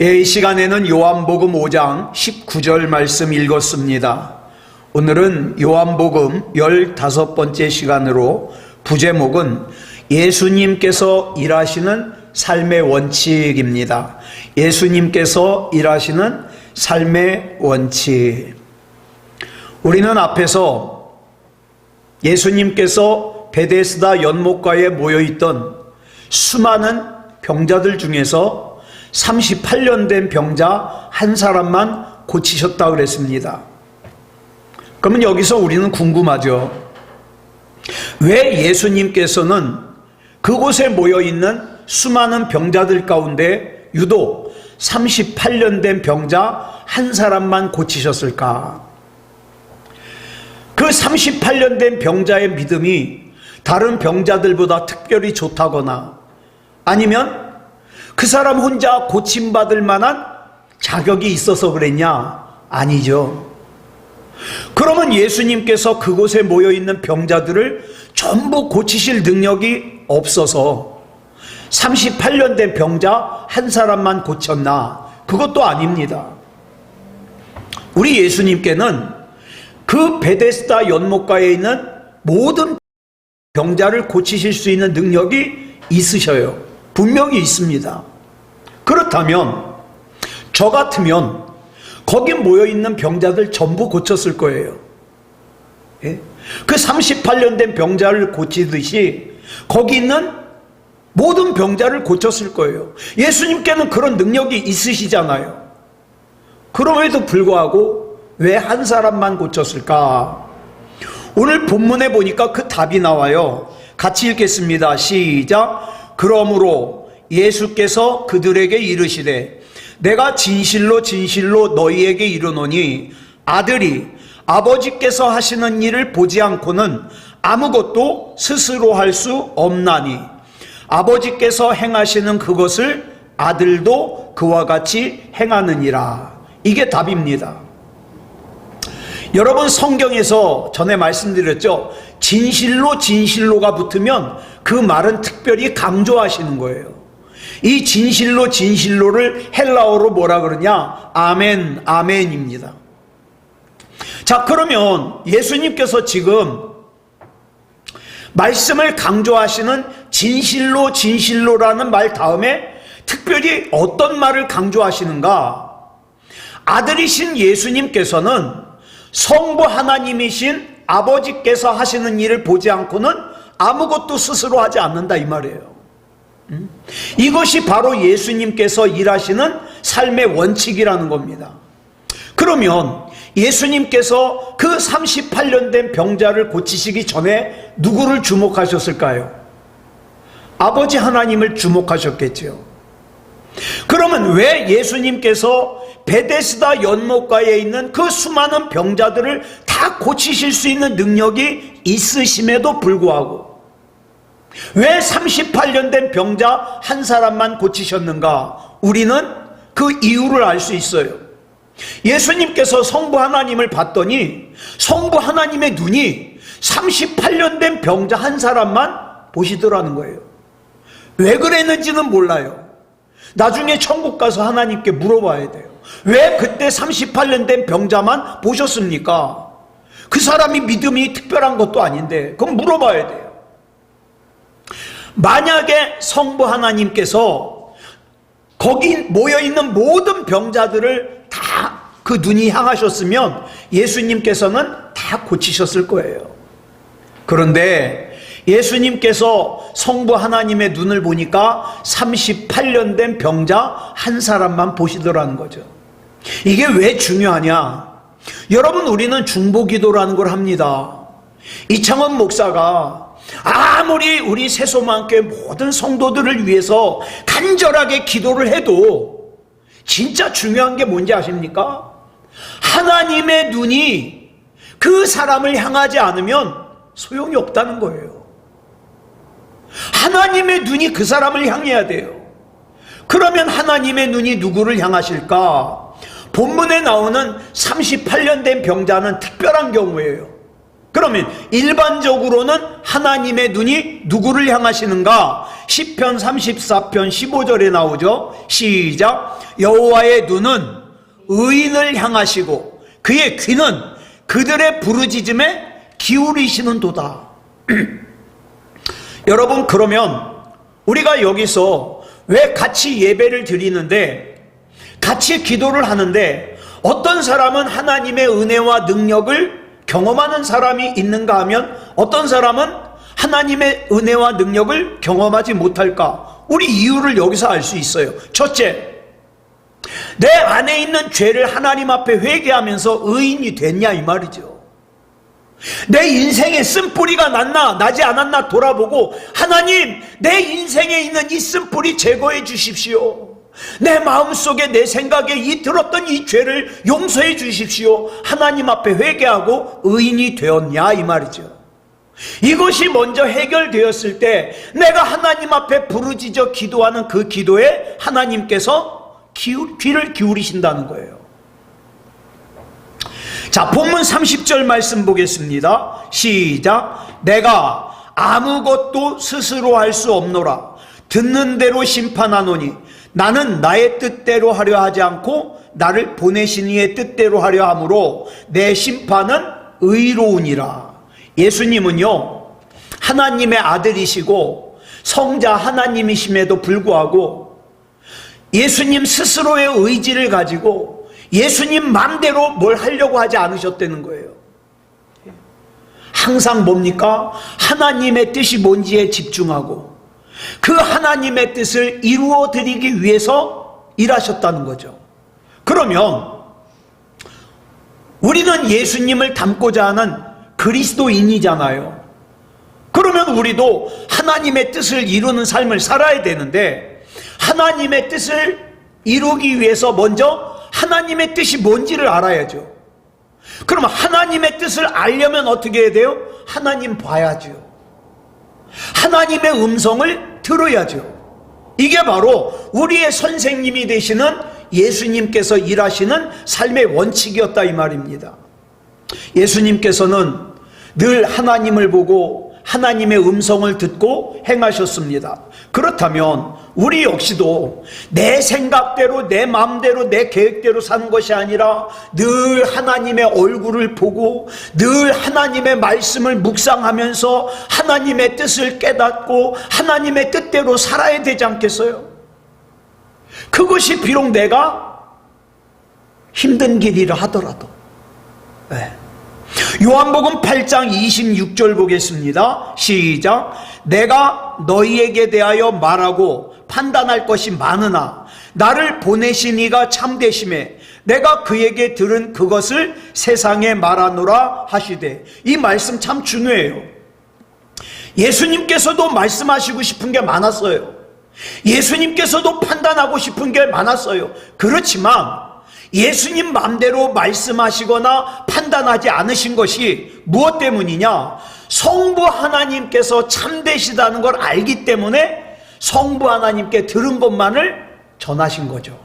이 시간에는 요한복음 5장 19절 말씀 읽었습니다. 오늘은 요한복음 15번째 시간으로 부제목은 예수님께서 일하시는 삶의 원칙입니다. 예수님께서 일하시는 삶의 원칙. 우리는 앞에서 예수님께서 베데스다 연못가에 모여있던 수많은 병자들 중에서 38년 된 병자 한 사람만 고치셨다고 그랬습니다. 그러면 여기서 우리는 궁금하죠. 왜 예수님께서는 그곳에 모여있는 수많은 병자들 가운데 유독 38년 된 병자 한 사람만 고치셨을까? 그 38년 된 병자의 믿음이 다른 병자들보다 특별히 좋다거나 아니면 그 사람 혼자 고침받을 만한 자격이 있어서 그랬냐? 아니죠. 그러면 예수님께서 그곳에 모여있는 병자들을 전부 고치실 능력이 없어서 38년 된 병자 한 사람만 고쳤나? 그것도 아닙니다. 우리 예수님께는 그 베데스다 연못가에 있는 모든 병자를 고치실 수 있는 능력이 있으셔요. 분명히 있습니다. 그렇다면 저 같으면 거기 모여있는 병자들 전부 고쳤을 거예요. 예? 그 38년 된 병자를 고치듯이 거기 있는 모든 병자를 고쳤을 거예요. 예수님께는 그런 능력이 있으시잖아요. 그럼에도 불구하고 왜 한 사람만 고쳤을까? 오늘 본문에 보니까 그 답이 나와요. 같이 읽겠습니다. 시작. 그러므로 예수께서 그들에게 이르시되 내가 진실로 진실로 너희에게 이르노니 아들이 아버지께서 하시는 일을 보지 않고는 아무것도 스스로 할 수 없나니 아버지께서 행하시는 그것을 아들도 그와 같이 행하느니라. 이게 답입니다. 여러분, 성경에서 전에 말씀드렸죠. 진실로 진실로가 붙으면 그 말은 특별히 강조하시는 거예요. 이 진실로 진실로를 헬라어로 뭐라 그러냐? 아멘, 아멘입니다. 자, 그러면 예수님께서 지금 말씀을 강조하시는 진실로 진실로라는 말 다음에 특별히 어떤 말을 강조하시는가? 아들이신 예수님께서는 성부 하나님이신 아버지께서 하시는 일을 보지 않고는 아무것도 스스로 하지 않는다 이 말이에요. 이것이 바로 예수님께서 일하시는 삶의 원칙이라는 겁니다. 그러면 예수님께서 그 38년 된 병자를 고치시기 전에 누구를 주목하셨을까요? 아버지 하나님을 주목하셨겠죠. 그러면 왜 예수님께서 베데스다 연못가에 있는 그 수많은 병자들을 다 고치실 수 있는 능력이 있으심에도 불구하고 왜 38년 된 병자 한 사람만 고치셨는가? 우리는 그 이유를 알 수 있어요. 예수님께서 성부 하나님을 봤더니 성부 하나님의 눈이 38년 된 병자 한 사람만 보시더라는 거예요. 왜 그랬는지는 몰라요. 나중에 천국 가서 하나님께 물어봐야 돼요. 왜 그때 38년 된 병자만 보셨습니까? 그 사람이 믿음이 특별한 것도 아닌데 그럼 물어봐야 돼요. 만약에 성부 하나님께서 거기 모여있는 모든 병자들을 다 그 눈이 향하셨으면 예수님께서는 다 고치셨을 거예요. 그런데 예수님께서 성부 하나님의 눈을 보니까 38년 된 병자 한 사람만 보시더라는 거죠. 이게 왜 중요하냐? 여러분, 우리는 중보기도라는 걸 합니다. 이창원 목사가 아무리 우리 새소망교회 모든 성도들을 위해서 간절하게 기도를 해도 진짜 중요한 게 뭔지 아십니까? 하나님의 눈이 그 사람을 향하지 않으면 소용이 없다는 거예요. 하나님의 눈이 그 사람을 향해야 돼요. 그러면 하나님의 눈이 누구를 향하실까? 본문에 나오는 38년 된 병자는 특별한 경우예요. 그러면 일반적으로는 하나님의 눈이 누구를 향하시는가? 시편 34편 15절에 나오죠. 시작. 여호와의 눈은 의인을 향하시고 그의 귀는 그들의 부르짖음에 기울이시는도다. 여러분, 그러면 우리가 여기서 왜 같이 예배를 드리는데, 같이 기도를 하는데 어떤 사람은 하나님의 은혜와 능력을 경험하는 사람이 있는가 하면 어떤 사람은 하나님의 은혜와 능력을 경험하지 못할까? 우리 이유를 여기서 알 수 있어요. 첫째, 내 안에 있는 죄를 하나님 앞에 회개하면서 의인이 됐냐 이 말이죠. 내 인생에 쓴뿌리가 났나 나지 않았나 돌아보고, 하나님, 내 인생에 있는 이 쓴뿌리 제거해 주십시오. 내 마음속에 내 생각에 이 들었던 이 죄를 용서해 주십시오. 하나님 앞에 회개하고 의인이 되었냐 이 말이죠. 이것이 먼저 해결되었을 때 내가 하나님 앞에 부르짖어 기도하는 그 기도에 하나님께서 귀를 기울이신다는 거예요. 자, 본문 30절 말씀 보겠습니다. 시작. 내가 아무것도 스스로 할 수 없노라. 듣는 대로 심판하노니 나는 나의 뜻대로 하려 하지 않고 나를 보내신 이의 뜻대로 하려 하므로 내 심판은 의로우니라. 예수님은요, 하나님의 아들이시고 성자 하나님이심에도 불구하고 예수님 스스로의 의지를 가지고 예수님 맘대로 뭘 하려고 하지 않으셨다는 거예요. 항상 뭡니까? 하나님의 뜻이 뭔지에 집중하고 그 하나님의 뜻을 이루어 드리기 위해서 일하셨다는 거죠. 그러면 우리는 예수님을 닮고자 하는 그리스도인이잖아요. 그러면 우리도 하나님의 뜻을 이루는 삶을 살아야 되는데, 하나님의 뜻을 이루기 위해서 먼저 하나님의 뜻이 뭔지를 알아야죠. 그러면 하나님의 뜻을 알려면 어떻게 해야 돼요? 하나님 봐야죠. 하나님의 음성을 들어야죠. 이게 바로 우리의 선생님이 되시는 예수님께서 일하시는 삶의 원칙이었다 이 말입니다. 예수님께서는 늘 하나님을 보고 하나님의 음성을 듣고 행하셨습니다. 그렇다면 우리 역시도 내 생각대로 내 마음대로 내 계획대로 사는 것이 아니라 늘 하나님의 얼굴을 보고 늘 하나님의 말씀을 묵상하면서 하나님의 뜻을 깨닫고 하나님의 뜻대로 살아야 되지 않겠어요? 그것이 비록 내가 힘든 길이라 하더라도. 네. 요한복음 8장 26절 보겠습니다. 시작. 내가 너희에게 대하여 말하고 판단할 것이 많으나 나를 보내신 이가 참되심에 내가 그에게 들은 그것을 세상에 말하노라 하시되. 이 말씀 참 중요해요. 예수님께서도 말씀하시고 싶은 게 많았어요. 예수님께서도 판단하고 싶은 게 많았어요. 그렇지만 예수님 마음대로 말씀하시거나 판단하지 않으신 것이 무엇 때문이냐? 성부 하나님께서 참되시다는 걸 알기 때문에 성부 하나님께 들은 것만을 전하신 거죠.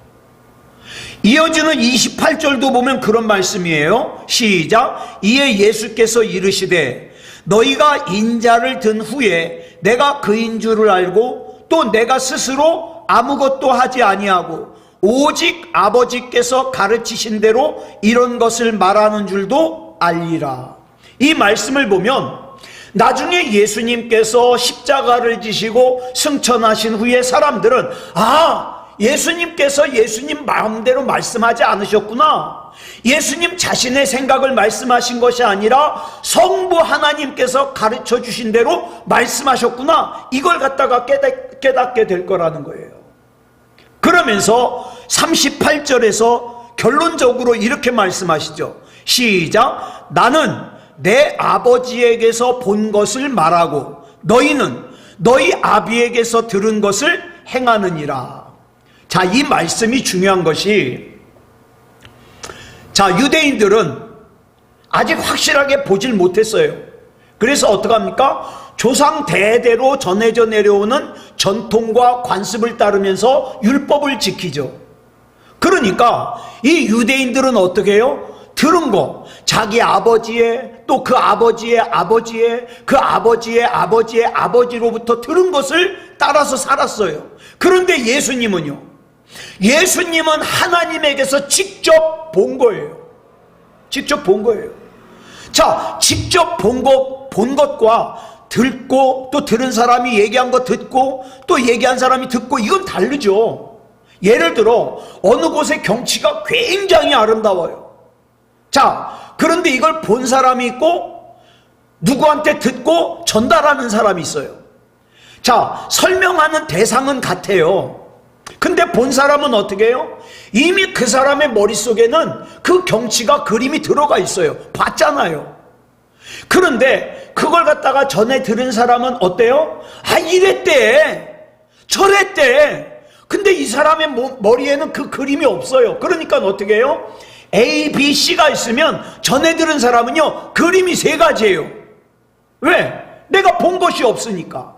이어지는 28절도 보면 그런 말씀이에요. 시작. 이에 예수께서 이르시되 너희가 인자를 든 후에 내가 그인 줄을 알고 또 내가 스스로 아무것도 하지 아니하고 오직 아버지께서 가르치신 대로 이런 것을 말하는 줄도 알리라. 이 말씀을 보면 나중에 예수님께서 십자가를 지시고 승천하신 후에 사람들은 예수님께서 예수님 마음대로 말씀하지 않으셨구나. 예수님 자신의 생각을 말씀하신 것이 아니라 성부 하나님께서 가르쳐 주신 대로 말씀하셨구나. 이걸 갖다가 깨닫게 될 거라는 거예요. 그러면서 38절에서 결론적으로 이렇게 말씀하시죠. 시작. 나는 내 아버지에게서 본 것을 말하고 너희는 너희 아비에게서 들은 것을 행하느니라. 자, 이 말씀이 중요한 것이, 자, 유대인들은 아직 확실하게 보질 못했어요. 그래서 어떡합니까? 조상 대대로 전해져 내려오는 전통과 관습을 따르면서 율법을 지키죠. 그러니까 이 유대인들은 어떻게 해요? 들은 거, 자기 아버지의 또 그 아버지의 아버지의 그 아버지의 아버지의 아버지로부터 들은 것을 따라서 살았어요. 그런데 예수님은요, 예수님은 하나님에게서 직접 본 거예요. 직접 본 거예요. 자, 직접 본 것과 듣고 또 들은 사람이 얘기한 거 듣고 또 얘기한 사람이 듣고, 이건 다르죠. 예를 들어 어느 곳의 경치가 굉장히 아름다워요. 자, 그런데 이걸 본 사람이 있고 누구한테 듣고 전달하는 사람이 있어요. 자, 설명하는 대상은 같아요. 근데 본 사람은 어떻게 해요? 이미 그 사람의 머릿속에는 그 경치가 그림이 들어가 있어요. 봤잖아요. 그런데 그걸 갖다가 전에 들은 사람은 어때요? 아, 이랬대, 저랬대. 근데 이 사람의 머리에는 그 그림이 없어요. 그러니까 어떻게 해요? A, B, C가 있으면 전에 들은 사람은요, 그림이 세 가지예요. 왜? 내가 본 것이 없으니까.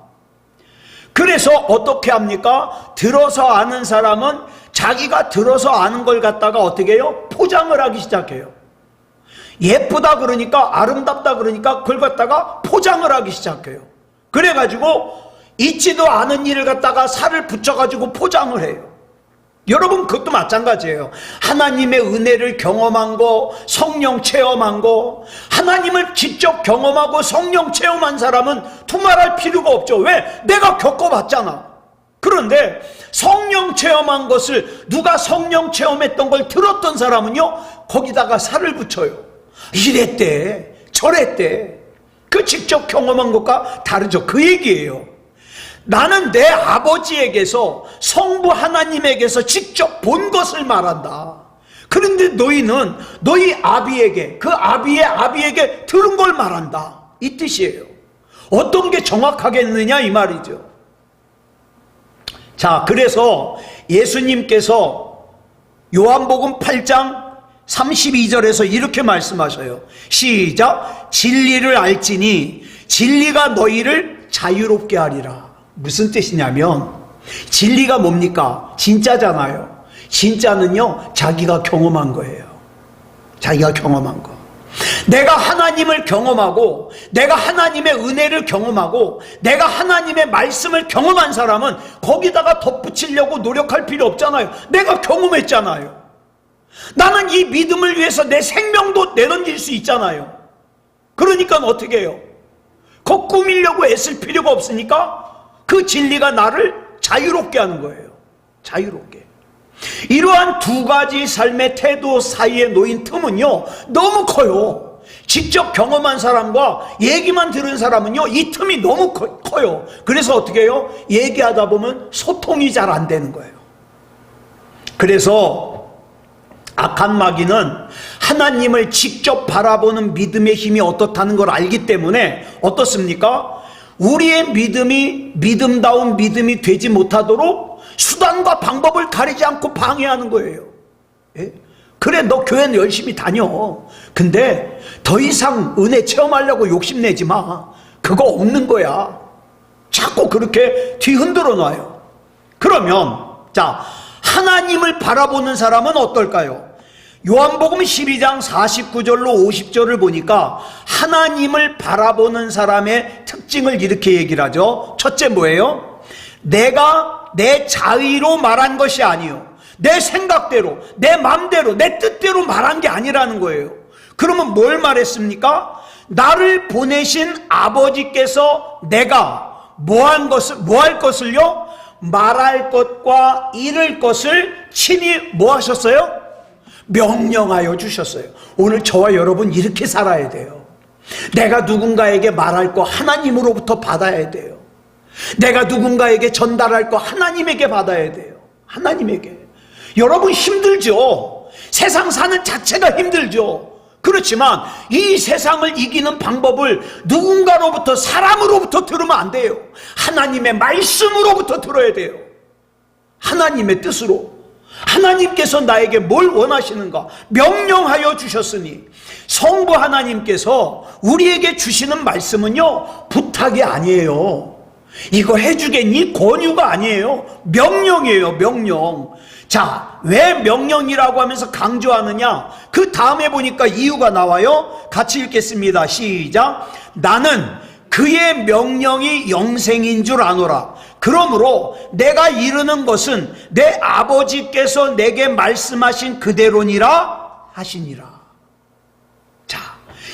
그래서 어떻게 합니까? 들어서 아는 사람은 자기가 들어서 아는 걸 갖다가 어떻게 해요? 포장을 하기 시작해요. 예쁘다 그러니까, 아름답다 그러니까 그걸 갖다가 포장을 하기 시작해요. 그래가지고 있지도 않은 일을 갖다가 살을 붙여가지고 포장을 해요. 여러분, 그것도 마찬가지예요. 하나님의 은혜를 경험한 거, 성령 체험한 거, 하나님을 직접 경험하고 성령 체험한 사람은 두말할 필요가 없죠. 왜? 내가 겪어봤잖아. 그런데 성령 체험한 것을, 누가 성령 체험했던 걸 들었던 사람은요, 거기다가 살을 붙여요. 이랬대, 저랬대. 그 직접 경험한 것과 다르죠. 그 얘기예요. 나는 내 아버지에게서, 성부 하나님에게서 직접 본 것을 말한다. 그런데 너희는 너희 아비에게, 그 아비의 아비에게 들은 걸 말한다, 이 뜻이에요. 어떤 게 정확하겠느냐 이 말이죠. 자, 그래서 예수님께서 요한복음 8장 32절에서 이렇게 말씀하셔요. 시작. 진리를 알지니 진리가 너희를 자유롭게 하리라. 무슨 뜻이냐면, 진리가 뭡니까? 진짜잖아요. 진짜는요, 자기가 경험한 거예요. 자기가 경험한 거. 내가 하나님을 경험하고, 내가 하나님의 은혜를 경험하고, 내가 하나님의 말씀을 경험한 사람은 거기다가 덧붙이려고 노력할 필요 없잖아요. 내가 경험했잖아요. 나는 이 믿음을 위해서 내 생명도 내던질 수 있잖아요. 그러니까 어떻게 해요? 그거 꾸미려고 애쓸 필요가 없으니까 그 진리가 나를 자유롭게 하는 거예요. 자유롭게. 이러한 두 가지 삶의 태도 사이에 놓인 틈은요, 너무 커요. 직접 경험한 사람과 얘기만 들은 사람은요, 이 틈이 너무 커요. 그래서 어떻게 해요? 얘기하다 보면 소통이 잘 안 되는 거예요. 그래서 악한 마귀는 하나님을 직접 바라보는 믿음의 힘이 어떻다는 걸 알기 때문에 어떻습니까? 우리의 믿음이 믿음다운 믿음이 되지 못하도록 수단과 방법을 가리지 않고 방해하는 거예요. 예? 그래, 너 교회는 열심히 다녀. 근데 더 이상 은혜 체험하려고 욕심내지 마. 그거 없는 거야. 자꾸 그렇게 뒤흔들어 놔요. 그러면 자, 하나님을 바라보는 사람은 어떨까요? 요한복음 12장 49절로 50절을 보니까 하나님을 바라보는 사람의 특징을 이렇게 얘기를 하죠. 첫째 뭐예요? 내가 내 자의로 말한 것이 아니요, 내 생각대로, 내 마음대로, 내 뜻대로 말한 게 아니라는 거예요. 그러면 뭘 말했습니까? 나를 보내신 아버지께서 내가 뭐 할 것을요? 말할 것과 이를 것을 친히 뭐 하셨어요? 명령하여 주셨어요. 오늘 저와 여러분 이렇게 살아야 돼요. 내가 누군가에게 말할 거 하나님으로부터 받아야 돼요. 내가 누군가에게 전달할 거 하나님에게 받아야 돼요. 하나님에게. 여러분 힘들죠. 세상 사는 자체가 힘들죠. 그렇지만 이 세상을 이기는 방법을 누군가로부터, 사람으로부터 들으면 안 돼요. 하나님의 말씀으로부터 들어야 돼요. 하나님의 뜻으로. 하나님께서 나에게 뭘 원하시는가 명령하여 주셨으니, 성부 하나님께서 우리에게 주시는 말씀은요, 부탁이 아니에요. 이거 해주겠니? 권유가 아니에요. 명령이에요. 명령. 자, 왜 명령이라고 하면서 강조하느냐? 그 다음에 보니까 이유가 나와요. 같이 읽겠습니다. 시작. 나는 그의 명령이 영생인 줄 아노라. 그러므로 내가 이르는 것은 내 아버지께서 내게 말씀하신 그대로니라 하시니라. 자,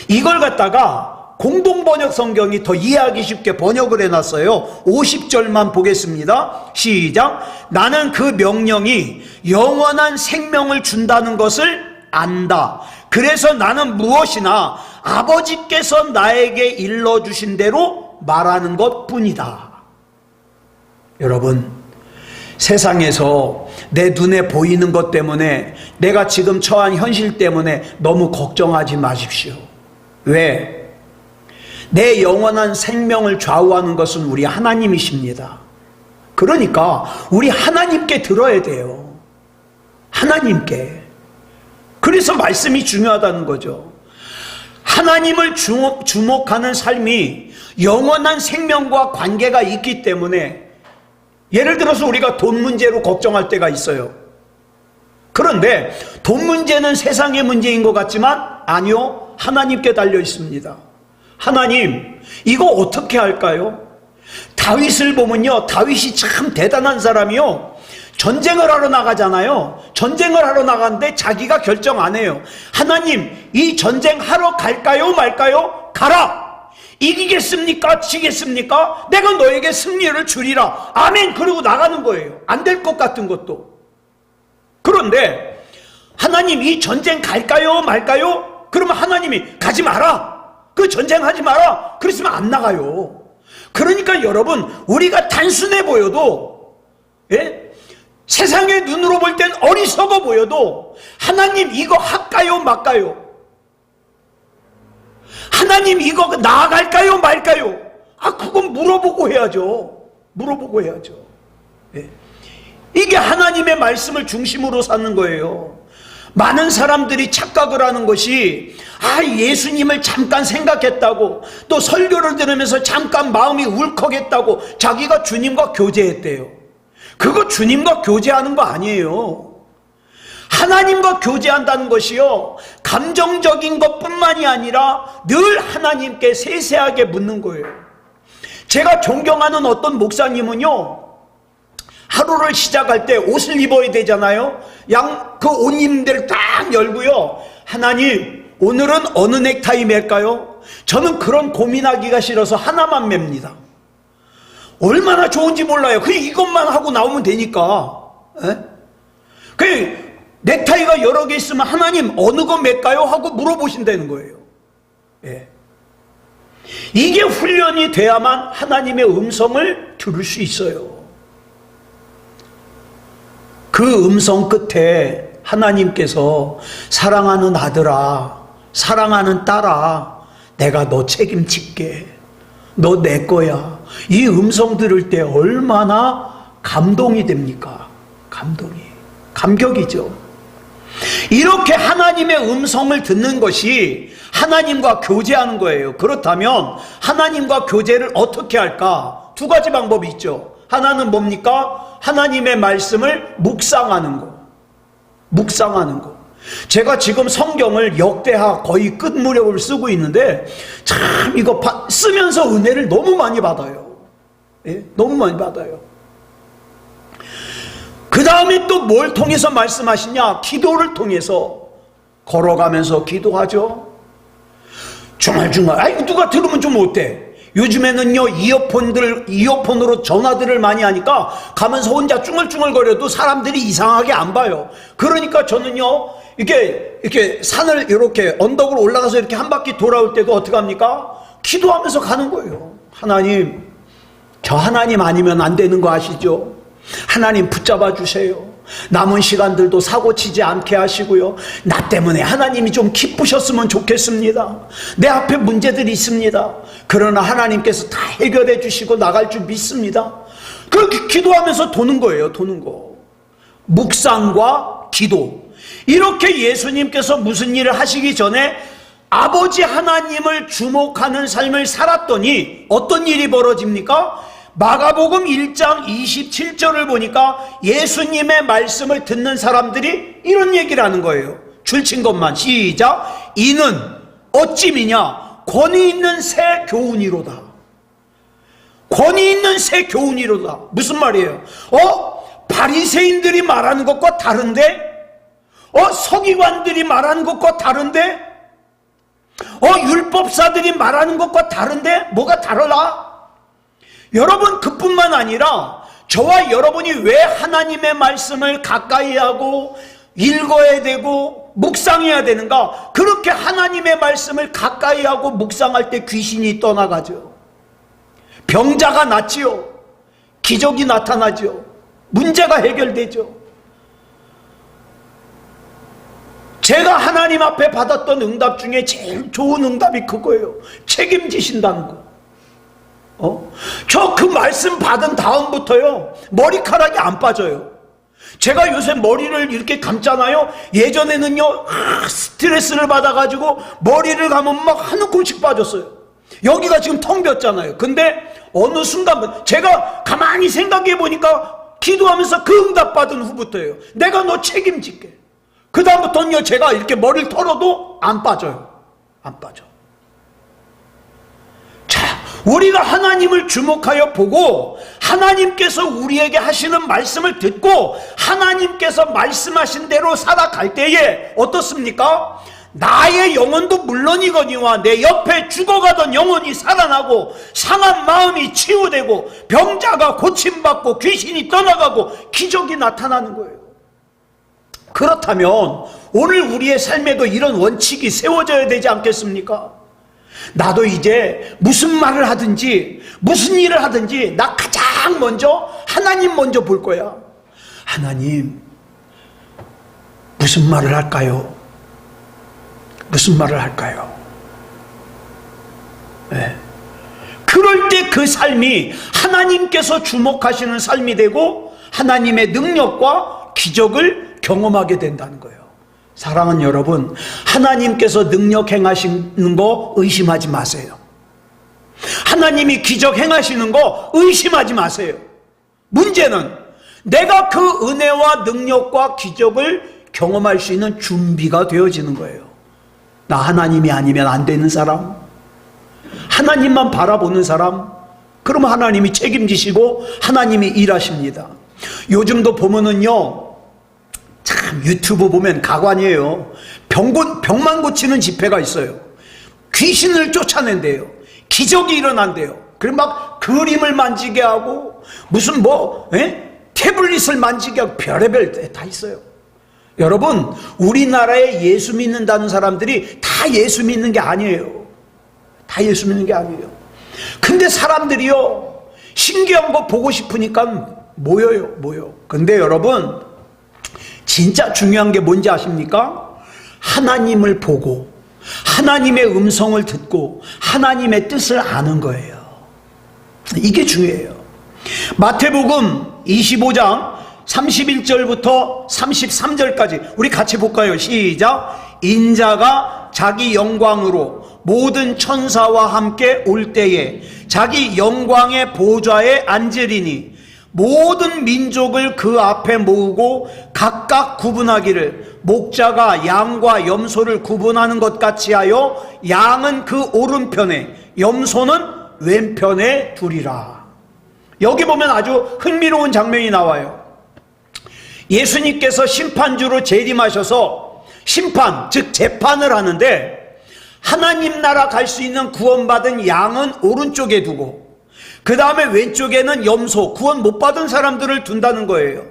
이걸 갖다가 공동번역 성경이 더 이해하기 쉽게 번역을 해놨어요. 50절만 보겠습니다. 시작. 나는 그 명령이 영원한 생명을 준다는 것을 안다. 그래서 나는 무엇이나 아버지께서 나에게 일러주신 대로 말하는 것뿐이다. 여러분, 세상에서 내 눈에 보이는 것 때문에, 내가 지금 처한 현실 때문에 너무 걱정하지 마십시오. 왜? 내 영원한 생명을 좌우하는 것은 우리 하나님이십니다. 그러니까 우리 하나님께 들어야 돼요. 하나님께. 그래서 말씀이 중요하다는 거죠. 하나님을 주목하는 삶이 영원한 생명과 관계가 있기 때문에, 예를 들어서 우리가 돈 문제로 걱정할 때가 있어요. 그런데 돈 문제는 세상의 문제인 것 같지만 아니요, 하나님께 달려 있습니다. 하나님, 이거 어떻게 할까요? 다윗을 보면요, 다윗이 참 대단한 사람이요, 전쟁을 하러 나가잖아요. 전쟁을 하러 나가는데 자기가 결정 안 해요. 하나님, 이 전쟁 하러 갈까요 말까요? 가라. 이기겠습니까? 지겠습니까? 내가 너에게 승리를 주리라. 아멘. 그러고 나가는 거예요. 안 될 것 같은 것도. 그런데 하나님, 이 전쟁 갈까요 말까요? 그러면 하나님이 가지 마라. 그 전쟁하지 마라. 그랬으면 안 나가요. 그러니까 여러분, 우리가 단순해 보여도, 예? 세상의 눈으로 볼 땐 어리석어 보여도, 하나님 이거 할까요 말까요? 하나님 이거 나아갈까요 말까요? 그건 물어보고 해야죠. 물어보고 해야죠. 예. 이게 하나님의 말씀을 중심으로 사는 거예요. 많은 사람들이 착각을 하는 것이, 예수님을 잠깐 생각했다고, 또 설교를 들으면서 잠깐 마음이 울컥했다고 자기가 주님과 교제했대요. 그거 주님과 교제하는 거 아니에요. 하나님과 교제한다는 것이요, 감정적인 것뿐만이 아니라 늘 하나님께 세세하게 묻는 거예요. 제가 존경하는 어떤 목사님은요, 하루를 시작할 때 옷을 입어야 되잖아요. 그 옷 입는 데를 딱 열고요, 하나님 오늘은 어느 넥타이 맬까요? 저는 그런 고민하기가 싫어서 하나만 맵니다. 얼마나 좋은지 몰라요. 그냥 이것만 하고 나오면 되니까. 그 넥타이가 여러 개 있으면 하나님 어느 거 맬까요? 하고 물어보신다는 거예요. 예. 이게 훈련이 돼야만 하나님의 음성을 들을 수 있어요. 그 음성 끝에 하나님께서, 사랑하는 아들아, 사랑하는 딸아, 내가 너 책임질게, 너 내 거야, 이 음성 들을 때 얼마나 감동이 됩니까? 감격이죠. 이렇게 하나님의 음성을 듣는 것이 하나님과 교제하는 거예요. 그렇다면 하나님과 교제를 어떻게 할까? 두 가지 방법이 있죠. 하나는 뭡니까? 하나님의 말씀을 묵상하는 거. 제가 지금 성경을 역대하 거의 끝 무렵을 쓰고 있는데, 참 이거 쓰면서 은혜를 너무 많이 받아요. 예? 너무 많이 받아요. 그 다음에 또 뭘 통해서 말씀하시냐? 기도를 통해서. 걸어가면서 기도하죠. 중얼중얼. 누가 들으면 좀 어때? 요즘에는요, 이어폰으로 전화들을 많이 하니까 가면서 혼자 쭝얼쭝얼거려도 사람들이 이상하게 안 봐요. 그러니까 저는요, 이렇게 산을 이렇게 언덕으로 올라가서 이렇게 한 바퀴 돌아올 때도 어떻게 합니까? 기도하면서 가는 거예요. 하나님, 저 하나님 아니면 안 되는 거 아시죠? 하나님 붙잡아 주세요. 남은 시간들도 사고치지 않게 하시고요, 나 때문에 하나님이 좀 기쁘셨으면 좋겠습니다. 내 앞에 문제들이 있습니다. 그러나 하나님께서 다 해결해 주시고 나갈 줄 믿습니다. 그렇게 기도하면서 도는 거예요. 묵상과 기도. 이렇게 예수님께서 무슨 일을 하시기 전에 아버지 하나님을 주목하는 삶을 살았더니 어떤 일이 벌어집니까? 마가복음 1장 27절을 보니까 예수님의 말씀을 듣는 사람들이 이런 얘기를 하는 거예요. 줄친 것만 시작. 이는 어찌미냐 권위 있는 새 교훈이로다. 권위 있는 새 교훈이로다. 무슨 말이에요? 바리새인들이 말하는 것과 다른데? 서기관들이 말하는 것과 다른데? 율법사들이 말하는 것과 다른데? 뭐가 다르다? 여러분, 그뿐만 아니라 저와 여러분이 왜 하나님의 말씀을 가까이 하고 읽어야 되고 묵상해야 되는가? 그렇게 하나님의 말씀을 가까이 하고 묵상할 때 귀신이 떠나가죠. 병자가 낫지요. 기적이 나타나죠. 문제가 해결되죠. 제가 하나님 앞에 받았던 응답 중에 제일 좋은 응답이 그거예요. 책임지신다는 거. 저 그 말씀 받은 다음부터요, 머리카락이 안 빠져요. 제가 요새 머리를 이렇게 감잖아요. 예전에는요, 스트레스를 받아가지고 머리를 감으면 막 한 움큼씩 빠졌어요. 여기가 지금 텅 비었잖아요. 근데 어느 순간 제가 가만히 생각해 보니까 기도하면서 그 응답 받은 후부터예요. 내가 너 책임질게. 그 다음부터는요, 제가 이렇게 머리를 털어도 안 빠져요. 안 빠져. 자, 우리가 하나님을 주목하여 보고 하나님께서 우리에게 하시는 말씀을 듣고 하나님께서 말씀하신 대로 살아갈 때에 어떻습니까? 나의 영혼도 물론이거니와 내 옆에 죽어가던 영혼이 살아나고 상한 마음이 치유되고 병자가 고침받고 귀신이 떠나가고 기적이 나타나는 거예요. 그렇다면 오늘 우리의 삶에도 이런 원칙이 세워져야 되지 않겠습니까? 나도 이제 무슨 말을 하든지 무슨 일을 하든지 나 가장 먼저 하나님 먼저 볼 거야. 하나님, 무슨 말을 할까요? 무슨 말을 할까요? 네. 그럴 때 그 삶이 하나님께서 주목하시는 삶이 되고 하나님의 능력과 기적을 경험하게 된다는 거예요. 사랑하는 여러분, 하나님께서 능력 행하시는 거 의심하지 마세요. 하나님이 기적 행하시는 거 의심하지 마세요. 문제는 내가 그 은혜와 능력과 기적을 경험할 수 있는 준비가 되어지는 거예요. 나 하나님이 아니면 안 되는 사람, 하나님만 바라보는 사람, 그러면 하나님이 책임지시고 하나님이 일하십니다. 요즘도 보면은요, 참 유튜브 보면 가관이에요. 병만 고치는 집회가 있어요. 귀신을 쫓아낸대요. 기적이 일어난대요. 그리고 막 그림을 만지게 하고 무슨 태블릿을 만지게 하고 별의별 다 있어요. 여러분, 우리나라에 예수 믿는다는 사람들이 다 예수 믿는 게 아니에요. 다 예수 믿는 게 아니에요. 근데 사람들이요, 신기한 거 보고 싶으니까 모여요. 근데 여러분, 진짜 중요한 게 뭔지 아십니까? 하나님을 보고 하나님의 음성을 듣고 하나님의 뜻을 아는 거예요. 이게 중요해요. 마태복음 25장 31절부터 33절까지 우리 같이 볼까요? 시작. 인자가 자기 영광으로 모든 천사와 함께 올 때에 자기 영광의 보좌에 앉으리니 모든 민족을 그 앞에 모으고 각각 구분하기를 목자가 양과 염소를 구분하는 것 같이 하여 양은 그 오른편에 염소는 왼편에 두리라. 여기 보면 아주 흥미로운 장면이 나와요. 예수님께서 심판주로 재림하셔서 심판, 즉 재판을 하는데 하나님 나라 갈 수 있는 구원받은 양은 오른쪽에 두고 그 다음에 왼쪽에는 염소, 구원 못 받은 사람들을 둔다는 거예요.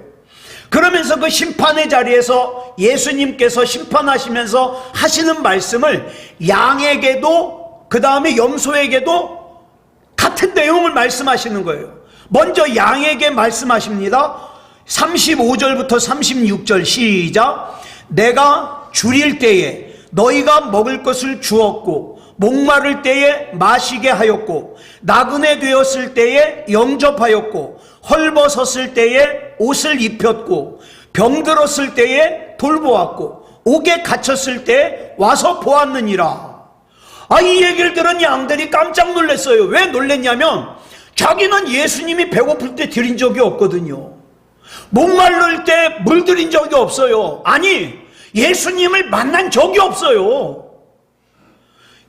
그러면서 그 심판의 자리에서 예수님께서 심판하시면서 하시는 말씀을 양에게도 그 다음에 염소에게도 같은 내용을 말씀하시는 거예요. 먼저 양에게 말씀하십니다. 35절부터 36절 시작. 내가 줄일 때에 너희가 먹을 것을 주었고 목마를 때에 마시게 하였고 나그네 되었을 때에 영접하였고 헐벗었을 때에 옷을 입혔고 병들었을 때에 돌보았고 옥에 갇혔을 때에 와서 보았느니라. 이 얘기를 들은 양들이 깜짝 놀랐어요. 왜 놀랬냐면 자기는 예수님이 배고플 때 드린 적이 없거든요. 목마를 때 물 드린 적이 없어요. 아니, 예수님을 만난 적이 없어요.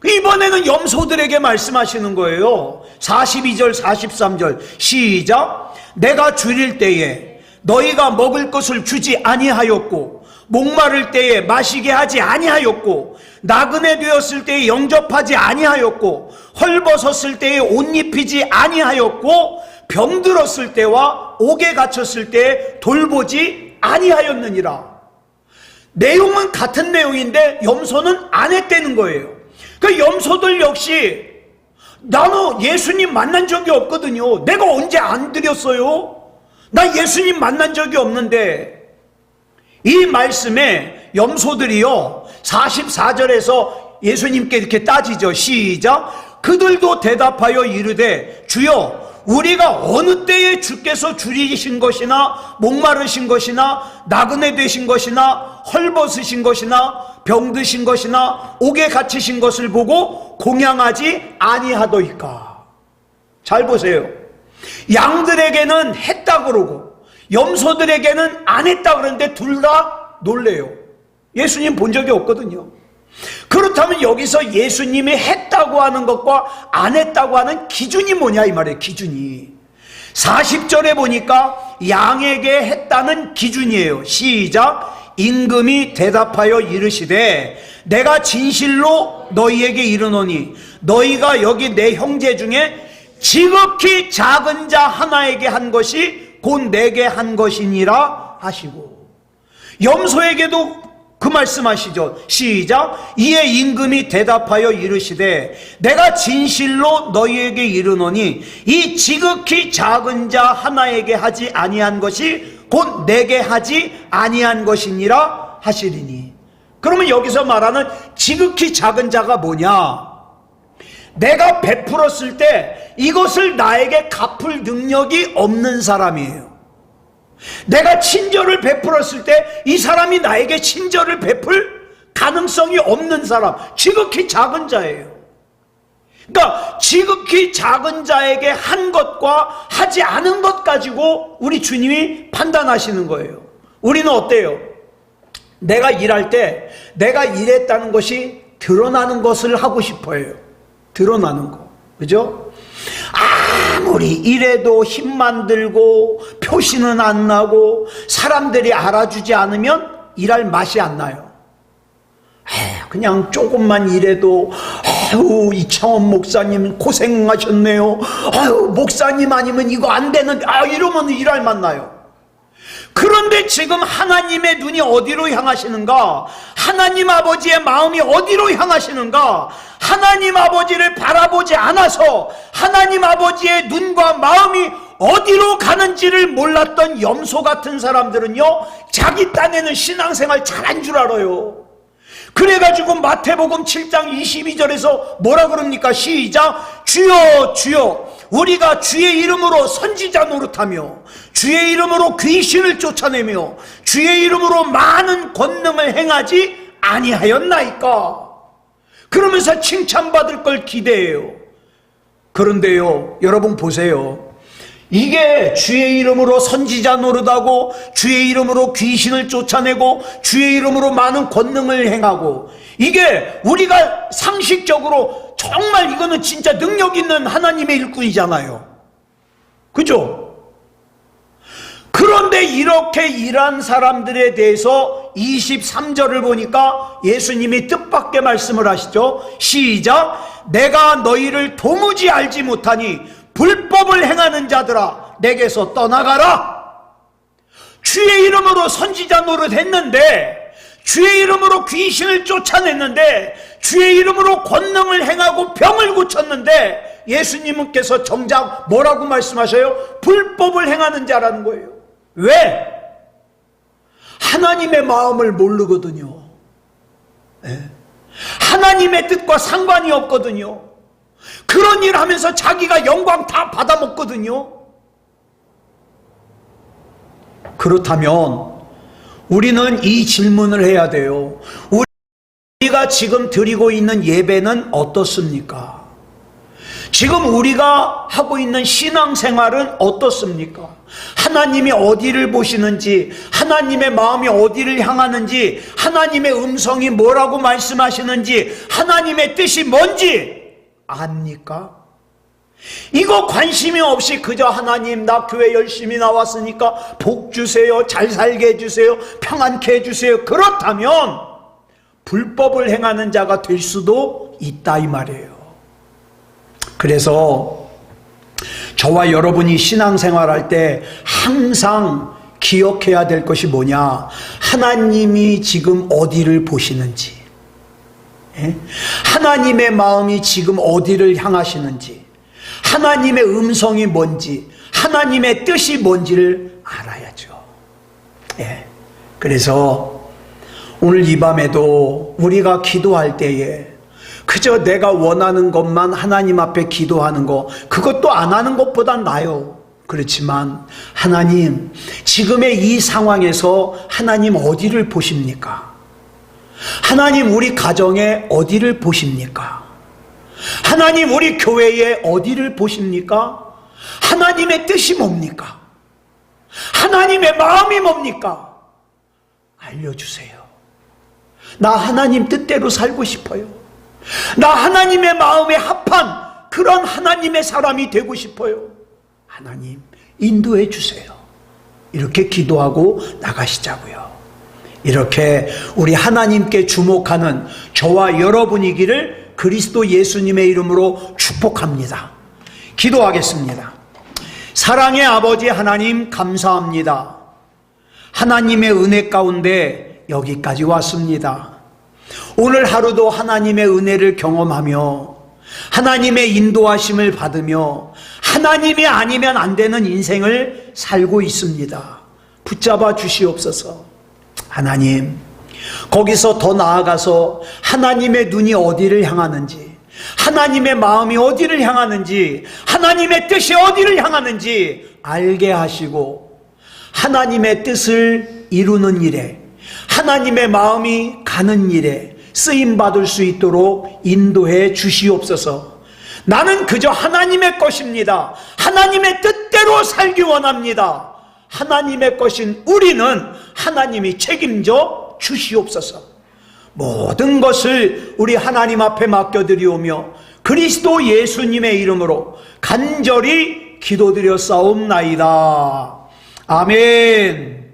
이번에는 염소들에게 말씀하시는 거예요. 42절 43절 시작. 내가 줄일 때에 너희가 먹을 것을 주지 아니하였고 목마를 때에 마시게 하지 아니하였고 나그네 되었을 때에 영접하지 아니하였고 헐벗었을 때에 옷 입히지 아니하였고 병들었을 때와 옥에 갇혔을 때에 돌보지 아니하였느니라. 내용은 같은 내용인데 염소는 안 했다는 거예요. 그 염소들 역시 나는 예수님 만난 적이 없거든요. 내가 언제 안 드렸어요? 나 예수님 만난 적이 없는데. 이 말씀에 염소들이요 44절에서 예수님께 이렇게 따지죠. 시작. 그들도 대답하여 이르되 주여 우리가 어느 때에 주께서 줄이신 것이나 목마르신 것이나 나그네 되신 것이나 헐벗으신 것이나 병드신 것이나 옥에 갇히신 것을 보고 공양하지 아니하더이까. 잘 보세요. 양들에게는 했다 그러고 염소들에게는 안 했다 그러는데 둘 다 놀래요. 예수님 본 적이 없거든요. 그렇다면 여기서 예수님이 했다고 하는 것과 안 했다고 하는 기준이 뭐냐 이 말이에요. 기준이 40절에 보니까 양에게 했다는 기준이에요. 시작. 임금이 대답하여 이르시되 내가 진실로 너희에게 이르노니 너희가 여기 내 형제 중에 지극히 작은 자 하나에게 한 것이 곧 내게 한 것이니라 하시고, 염소에게도 그 말씀하시죠. 시작. 이에 임금이 대답하여 이르시되 내가 진실로 너희에게 이르노니 이 지극히 작은 자 하나에게 하지 아니한 것이 곧 내게 하지 아니한 것이니라 하시리니. 그러면 여기서 말하는 지극히 작은 자가 뭐냐? 내가 베풀었을 때 이것을 나에게 갚을 능력이 없는 사람이에요. 내가 친절을 베풀었을 때 이 사람이 나에게 친절을 베풀 가능성이 없는 사람, 지극히 작은 자예요. 그러니까 지극히 작은 자에게 한 것과 하지 않은 것 가지고 우리 주님이 판단하시는 거예요. 우리는 어때요? 내가 일할 때 내가 일했다는 것이 드러나는 것을 하고 싶어요. 드러나는 거. 그죠? 아무리 이래도 힘만 들고 표시는 안 나고 사람들이 알아주지 않으면 일할 맛이 안 나요. 그냥 조금만 일해도 아유 이창원 목사님 고생하셨네요. 아유 목사님 아니면 이거 안 되는데 이러면 일할 맛 나요. 그런데 지금 하나님의 눈이 어디로 향하시는가? 하나님 아버지의 마음이 어디로 향하시는가? 하나님 아버지를 바라보지 않아서 하나님 아버지의 눈과 마음이 어디로 가는지를 몰랐던 염소 같은 사람들은요, 자기 딴에는 신앙생활 잘한 줄 알아요. 그래가지고 마태복음 7장 22절에서 뭐라 그럽니까? 시작. 주여 주여 우리가 주의 이름으로 선지자 노릇하며 주의 이름으로 귀신을 쫓아내며 주의 이름으로 많은 권능을 행하지 아니하였나이까? 그러면서 칭찬받을 걸 기대해요. 그런데요, 여러분 보세요. 이게 주의 이름으로 선지자 노릇하고 주의 이름으로 귀신을 쫓아내고 주의 이름으로 많은 권능을 행하고, 이게 우리가 상식적으로 정말 이거는 진짜 능력 있는 하나님의 일꾼이잖아요. 그죠? 그런데 이렇게 일한 사람들에 대해서 23절을 보니까 예수님이 뜻밖의 말씀을 하시죠. 시작. 내가 너희를 도무지 알지 못하니 불법을 행하는 자들아 내게서 떠나가라. 주의 이름으로 선지자 노릇했는데, 주의 이름으로 귀신을 쫓아냈는데, 주의 이름으로 권능을 행하고 병을 고쳤는데 예수님께서 정작 뭐라고 말씀하셔요? 불법을 행하는 자라는 거예요. 왜? 하나님의 마음을 모르거든요. 하나님의 뜻과 상관이 없거든요. 그런 일 하면서 자기가 영광 다 받아먹거든요. 그렇다면 우리는 이 질문을 해야 돼요. 우리가 지금 드리고 있는 예배는 어떻습니까? 지금 우리가 하고 있는 신앙생활은 어떻습니까? 하나님이 어디를 보시는지, 하나님의 마음이 어디를 향하는지, 하나님의 음성이 뭐라고 말씀하시는지, 하나님의 뜻이 뭔지 압니까? 이거 관심이 없이 그저 하나님 나 교회 열심히 나왔으니까 복 주세요, 잘 살게 해주세요, 평안케 해주세요, 그렇다면 불법을 행하는 자가 될 수도 있다 이 말이에요. 그래서 저와 여러분이 신앙생활할 때 항상 기억해야 될 것이 뭐냐, 하나님이 지금 어디를 보시는지, 하나님의 마음이 지금 어디를 향하시는지, 하나님의 음성이 뭔지, 하나님의 뜻이 뭔지를 알아야죠. 그래서 오늘 이 밤에도 우리가 기도할 때에 그저 내가 원하는 것만 하나님 앞에 기도하는 거, 그것도 안 하는 것보단 나아요. 그렇지만 하나님, 지금의 이 상황에서 하나님 어디를 보십니까? 하나님 우리 가정에 어디를 보십니까? 하나님 우리 교회에 어디를 보십니까? 하나님의 뜻이 뭡니까? 하나님의 마음이 뭡니까? 알려주세요. 나 하나님 뜻대로 살고 싶어요. 나 하나님의 마음에 합한 그런 하나님의 사람이 되고 싶어요. 하나님 인도해 주세요. 이렇게 기도하고 나가시자고요. 이렇게 우리 하나님께 주목하는 저와 여러분이기를 그리스도 예수님의 이름으로 축복합니다. 기도하겠습니다. 사랑의 아버지 하나님, 감사합니다. 하나님의 은혜 가운데 여기까지 왔습니다. 오늘 하루도 하나님의 은혜를 경험하며 하나님의 인도하심을 받으며 하나님이 아니면 안 되는 인생을 살고 있습니다. 붙잡아 주시옵소서. 하나님, 거기서 더 나아가서 하나님의 눈이 어디를 향하는지, 하나님의 마음이 어디를 향하는지, 하나님의 뜻이 어디를 향하는지 알게 하시고 하나님의 뜻을 이루는 일에, 하나님의 마음이 가는 일에 쓰임받을 수 있도록 인도해 주시옵소서. 나는 그저 하나님의 것입니다. 하나님의 뜻대로 살기 원합니다. 하나님의 것인 우리는 하나님이 책임져 주시옵소서. 모든 것을 우리 하나님 앞에 맡겨드리오며 그리스도 예수님의 이름으로 간절히 기도드려 싸움나이다. 아멘.